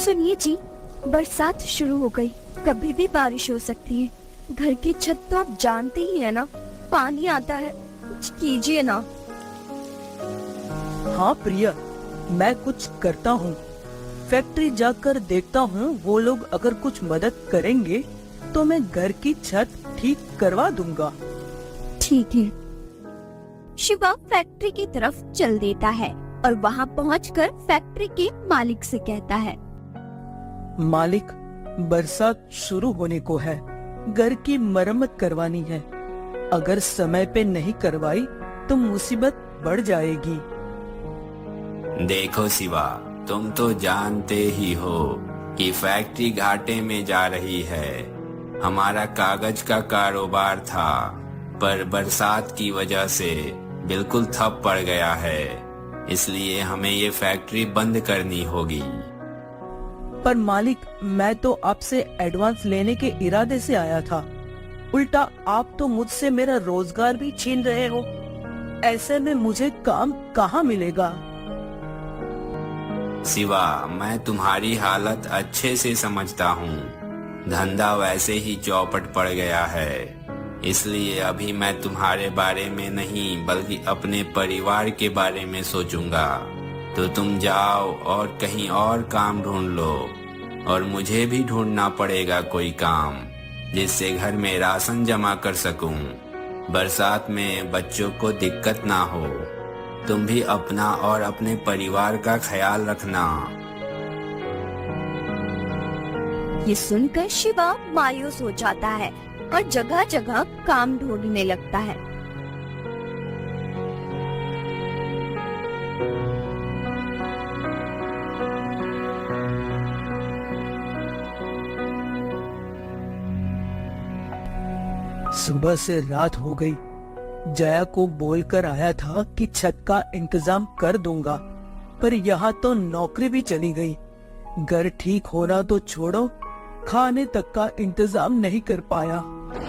सुनिए जी, बरसात शुरू हो गई। कभी भी बारिश हो सकती है। घर की छत तो आप जानते ही है ना, पानी आता है। कुछ कीजिए ना। हाँ प्रिया, मैं कुछ करता हूँ। फैक्ट्री जाकर देखता हूँ, वो लोग अगर कुछ मदद करेंगे तो मैं घर की छत ठीक करवा दूंगा। ठीक है। शिवा फैक्ट्री की तरफ चल देता है और वहाँ पहुँचकर फैक्ट्री के मालिक से कहता है, मालिक, बरसात शुरू होने को है, घर की मरम्मत करवानी है। अगर समय पे नहीं करवाई तो मुसीबत बढ़ जाएगी। देखो शिवा, तुम तो जानते ही हो कि फैक्ट्री घाटे में जा रही है। हमारा कागज का कारोबार था, पर बरसात की वजह से बिल्कुल ठप पड़ गया है। इसलिए हमें ये फैक्ट्री बंद करनी होगी। पर मालिक, मैं तो आपसे एडवांस लेने के इरादे से आया था। उल्टा आप तो मुझसे मेरा रोजगार भी छीन रहे हो। ऐसे में मुझे काम कहाँ मिलेगा? शिवा, मैं तुम्हारी हालत अच्छे से समझता हूँ। धंधा वैसे ही चौपट पड़ गया है। इसलिए अभी मैं तुम्हारे बारे में नहीं बल्कि अपने परिवार के बारे में सोचूंगा। तो तुम जाओ और कहीं और काम ढूंढ लो, और मुझे भी ढूंढना पड़ेगा कोई काम जिससे घर में राशन जमा कर सकूं। बरसात में बच्चों को दिक्कत ना हो। तुम भी अपना और अपने परिवार का ख्याल रखना। ये सुनकर शिवा मायूस हो जाता है और जगह जगह काम ढूंढने लगता है। सुबह से रात हो गई। जया को बोलकर आया था कि छत का इंतजाम कर दूंगा, पर यहाँ तो नौकरी भी चली गई। घर ठीक होना तो छोड़ो, खाने तक का इंतजाम नहीं कर पाया।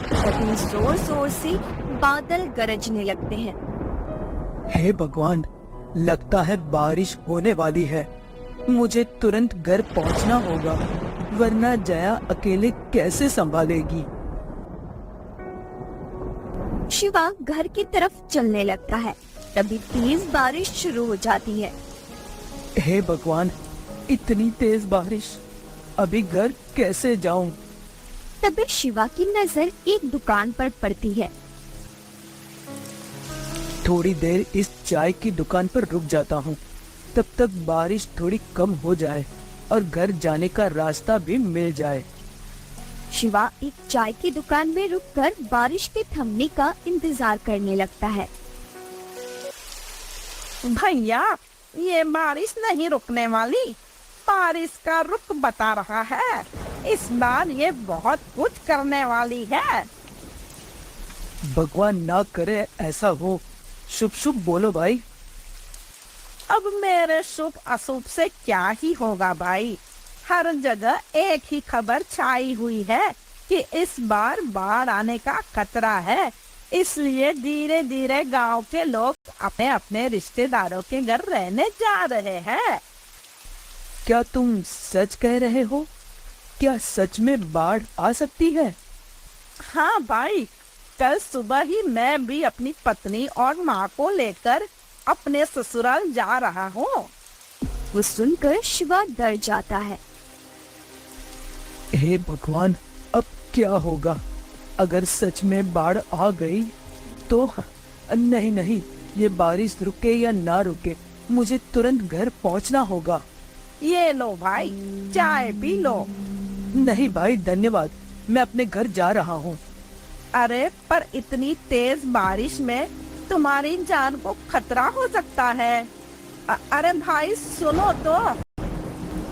तभी जोर जोर से बादल गरजने लगते हैं। हे भगवान, लगता है बारिश होने वाली है। मुझे तुरंत घर पहुंचना होगा, वरना जया अकेले कैसे संभालेगी। शिवा घर की तरफ चलने लगता है। तभी तेज बारिश शुरू हो जाती है। हे भगवान, इतनी तेज बारिश, अभी घर कैसे जाऊं? तभी शिवा की नजर एक दुकान पर पड़ती है। थोड़ी देर इस चाय की दुकान पर रुक जाता हूँ, तब तक बारिश थोड़ी कम हो जाए और घर जाने का रास्ता भी मिल जाए। शिवा एक चाय की दुकान में रुककर बारिश के थमने का इंतजार करने लगता है। भैया, ये बारिश नहीं रुकने वाली। बारिश का रुख बता रहा है। इस बार ये बहुत कुछ करने वाली है। भगवान ना करे ऐसा हो। शुभ शुभ बोलो भाई। अब मेरे शुभ अशुभ से क्या ही होगा भाई। हर जगह एक ही खबर छाई हुई है कि इस बार बाढ़ आने का खतरा है। इसलिए धीरे धीरे गांव के लोग अपने अपने रिश्तेदारों के घर रहने जा रहे हैं। क्या तुम सच कह रहे हो? क्या सच में बाढ़ आ सकती है? हाँ भाई, कल सुबह ही मैं भी अपनी पत्नी और माँ को लेकर अपने ससुराल जा रहा हूँ। वो सुनकर शिवा डर जाता है। हे भगवान, अब क्या होगा? अगर सच में बाढ़ आ गई तो? नहीं नहीं, ये बारिश रुके या ना रुके, मुझे तुरंत घर पहुंचना होगा। ये लो भाई, चाय पी लो। नहीं भाई, धन्यवाद, मैं अपने घर जा रहा हूँ। अरे पर इतनी तेज बारिश में तुम्हारी जान को खतरा हो सकता है। अरे भाई सुनो तो।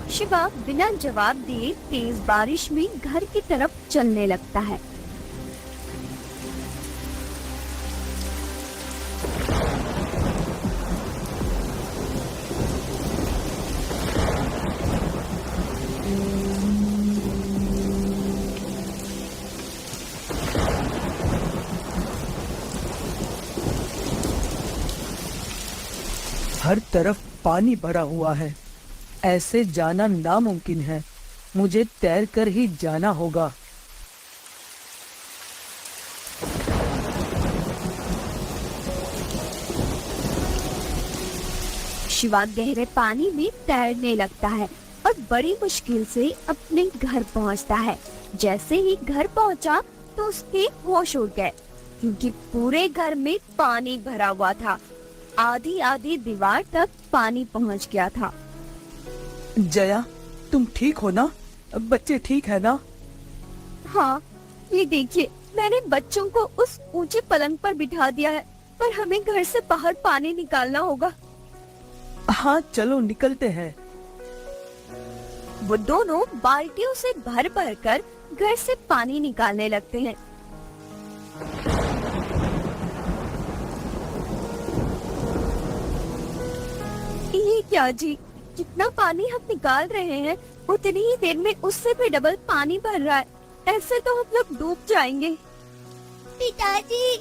शिवा बिना जवाब दिए तेज बारिश में घर की तरफ चलने लगता है। हर तरफ पानी भरा हुआ है। ऐसे जाना नामुमकिन है, मुझे तैर कर ही जाना होगा। शिवा गहरे पानी में तैरने लगता है और बड़ी मुश्किल से अपने घर पहुंचता है। जैसे ही घर पहुंचा तो उसके होश उड़ गए, क्योंकि पूरे घर में पानी भरा हुआ था। आधी आधी दीवार तक पानी पहुंच गया था। जया, तुम ठीक हो ना? बच्चे ठीक है ना? हाँ, ये देखिए, मैंने बच्चों को उस ऊंचे पलंग पर बिठा दिया है, पर हमें घर से बाहर पानी निकालना होगा। हाँ, चलो निकलते हैं। वो दोनों बाल्टियों से भर भर कर घर से पानी निकालने लगते हैं। ये क्या जी, जितना पानी हम निकाल रहे हैं उतनी ही देर में उससे भी डबल पानी भर रहा है। ऐसे तो हम लोग डूब जाएंगे। पिताजी,